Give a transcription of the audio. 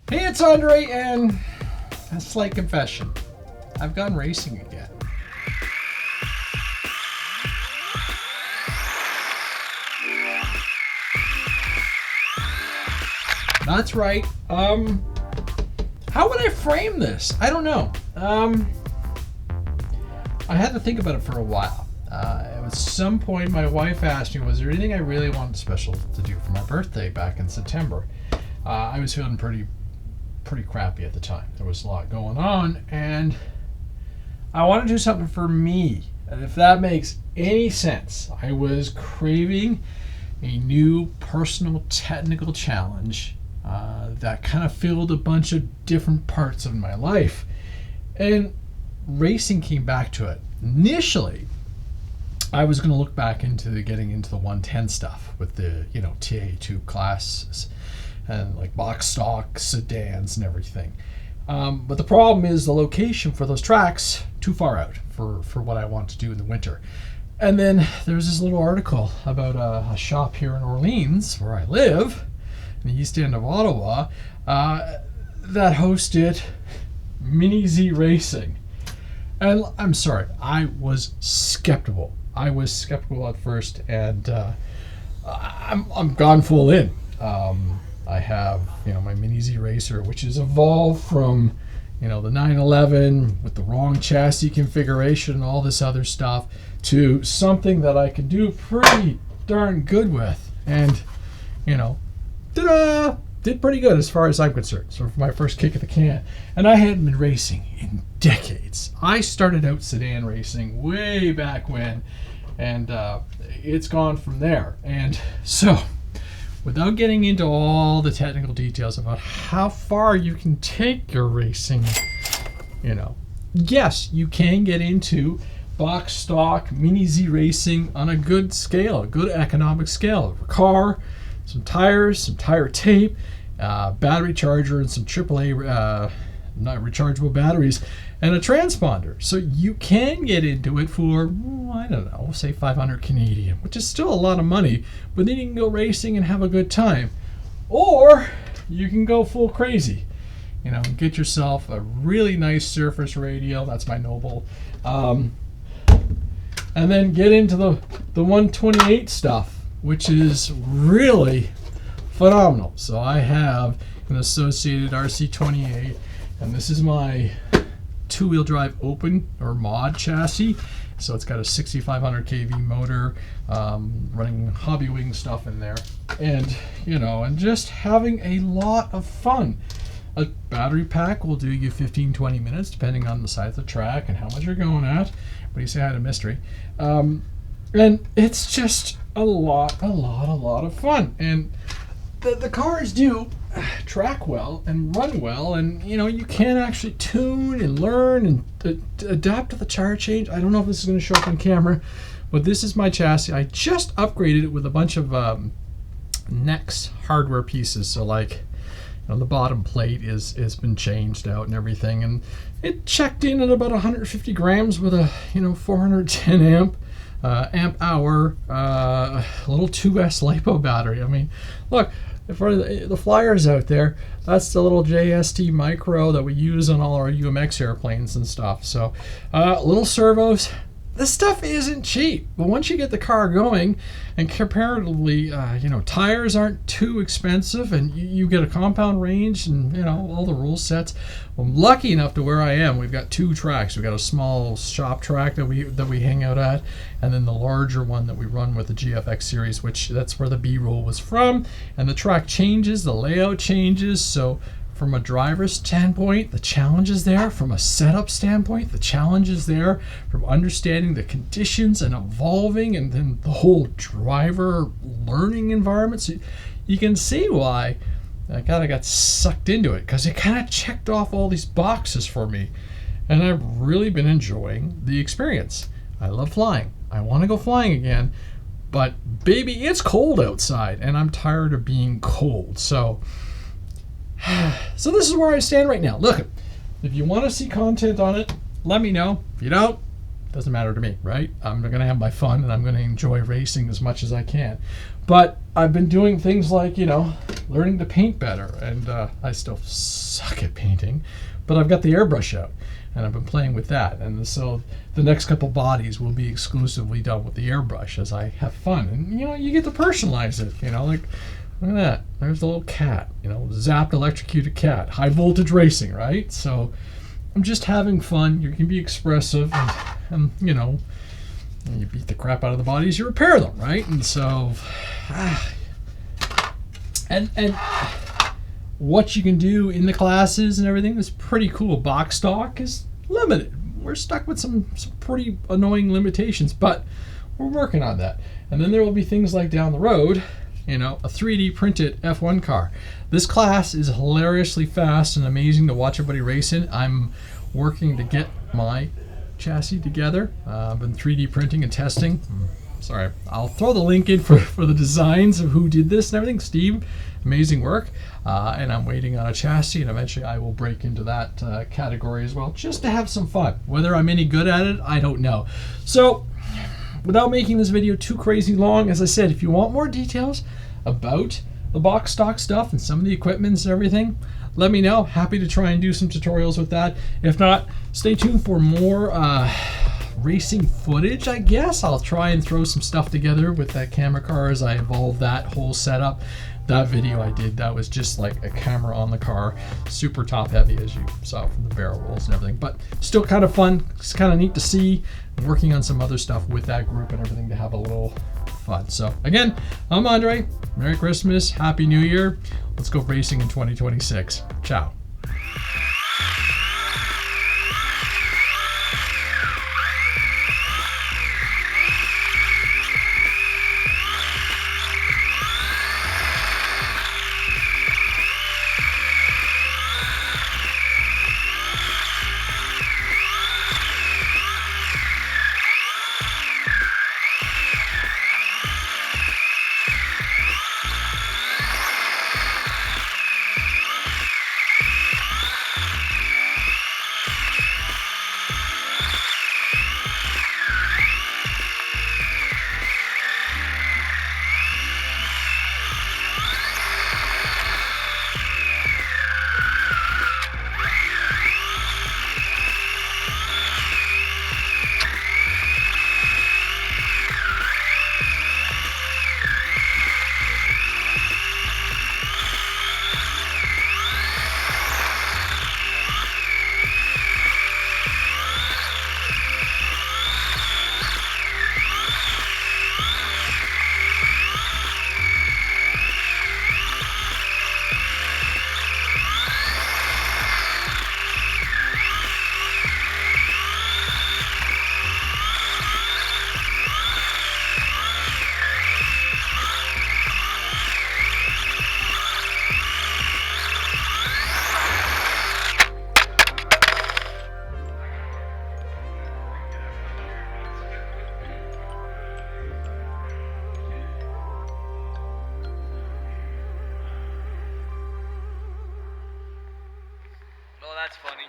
Hey, it's André, and a slight confession. I've gone racing again. That's right. How would I frame this? I don't know. I had to think about it for a while. At some point, my wife asked me, was there anything I really wanted special to do for my birthday back in September? I was feeling pretty crappy at the time. There was a lot going on, and I want to do something for me. And if that makes any sense, I was craving a new personal technical challenge that kind of filled a bunch of different parts of my life. And racing came back to it. Initially, I was going to look back into getting into the 110 stuff with the, TA2 classes and like box stock sedans and everything. But the problem is the location for those tracks too far out for what I want to do in the winter. And then there's this little article about a shop here in Orleans, where I live, in the east end of Ottawa, that hosted Mini Z Racing. And I'm sorry, I was skeptical. I was skeptical at first, and I'm gone full in. I have, my Mini Z Racer, which has evolved from, the 911 with the wrong chassis configuration and all this other stuff to something that I can do pretty darn good with. And, ta-da! Did pretty good as far as I'm concerned. So for my first kick at the can. And I hadn't been racing in decades. I started out sedan racing way back when, and it's gone from there. And so, without getting into all the technical details about how far you can take your racing, yes, you can get into box stock Mini Z racing on a good scale, a good economic scale. A car, some tires, some tire tape, battery charger, and some AAA not rechargeable batteries, and a transponder. So you can get into it for, I don't know, say 500 Canadian, which is still a lot of money, but then you can go racing and have a good time. Or you can go full crazy, get yourself a really nice Surface radio, that's my Noble, and then get into the 128 stuff, which is really phenomenal. So I have an associated RC28, and this is my two-wheel drive open or mod chassis. So it's got a 6500 kV motor, running hobby wing stuff in there, and and just having a lot of fun. A battery pack will do you 15-20 minutes depending on the size of the track and how much you're going at. But you say I had a mystery, and it's just a lot of fun. And the cars do track well and run well, and you can actually tune and learn and adapt to the tire change. I don't know if this is going to show up on camera, but this is my chassis. I just upgraded it with a bunch of Nex hardware pieces. So like the bottom plate has been changed out and everything, and it checked in at about 150 grams with a 410 amp hour little 2S LiPo battery. I mean, look, for the flyers out there, that's the little JST Micro that we use on all our UMX airplanes and stuff. So little servos. This stuff isn't cheap, but once you get the car going, and comparatively, tires aren't too expensive, and you get a compound range and all the rule sets. Well, I'm lucky enough to where I am. We've got two tracks. We've got a small shop track that we hang out at, and then the larger one that we run with the GFX series, which that's where the B-roll was from. And the track changes, the layout changes, so. From a driver's standpoint, the challenge is there. From a setup standpoint, the challenge is there. From understanding the conditions and evolving, and then the whole driver learning environment. So you can see why I kind of got sucked into it, because it kind of checked off all these boxes for me. And I've really been enjoying the experience. I love flying. I want to go flying again. But baby, it's cold outside, and I'm tired of being cold. So this is where I stand right now. Look, if you want to see content on it, let me know. If you don't, Doesn't matter to me, right? I'm going to have my fun and I'm going to enjoy racing as much as I can. But I've been doing things like, learning to paint better. And I still suck at painting, but I've got the airbrush out and I've been playing with that. And so the next couple bodies will be exclusively done with the airbrush as I have fun. And, you get to personalize it, like, look at that. There's the little cat, zapped electrocuted cat, high voltage racing, right? So I'm just having fun. You can be expressive and you beat the crap out of the bodies, you repair them, right? And so, and what you can do in the classes and everything is pretty cool. Box stock is limited. We're stuck with some pretty annoying limitations, but we're working on that. And then there will be things like down the road, a 3D printed F1 car. This class is hilariously fast and amazing to watch everybody race in. I'm working to get my chassis together. I've been 3D printing and testing. Sorry, I'll throw the link in for the designs of who did this and everything. Steve, amazing work. And I'm waiting on a chassis, and eventually I will break into that category as well, just to have some fun. Whether I'm any good at it, I don't know. So, without making this video too crazy long, as I said, if you want more details about the box stock stuff and some of the equipments and everything, let me know. Happy to try and do some tutorials with that. If not, stay tuned for more racing footage, I guess. I'll try and throw some stuff together with that camera car as I evolve that whole setup. That video I did, that was just like a camera on the car, super top heavy as you saw from the barrel rolls and everything, but still kind of fun. It's kind of neat to see. I'm working on some other stuff with that group and everything to have a little fun. So again, I'm Andre. Merry Christmas, Happy New Year. Let's go racing in 2026. Ciao. Well, that's funny.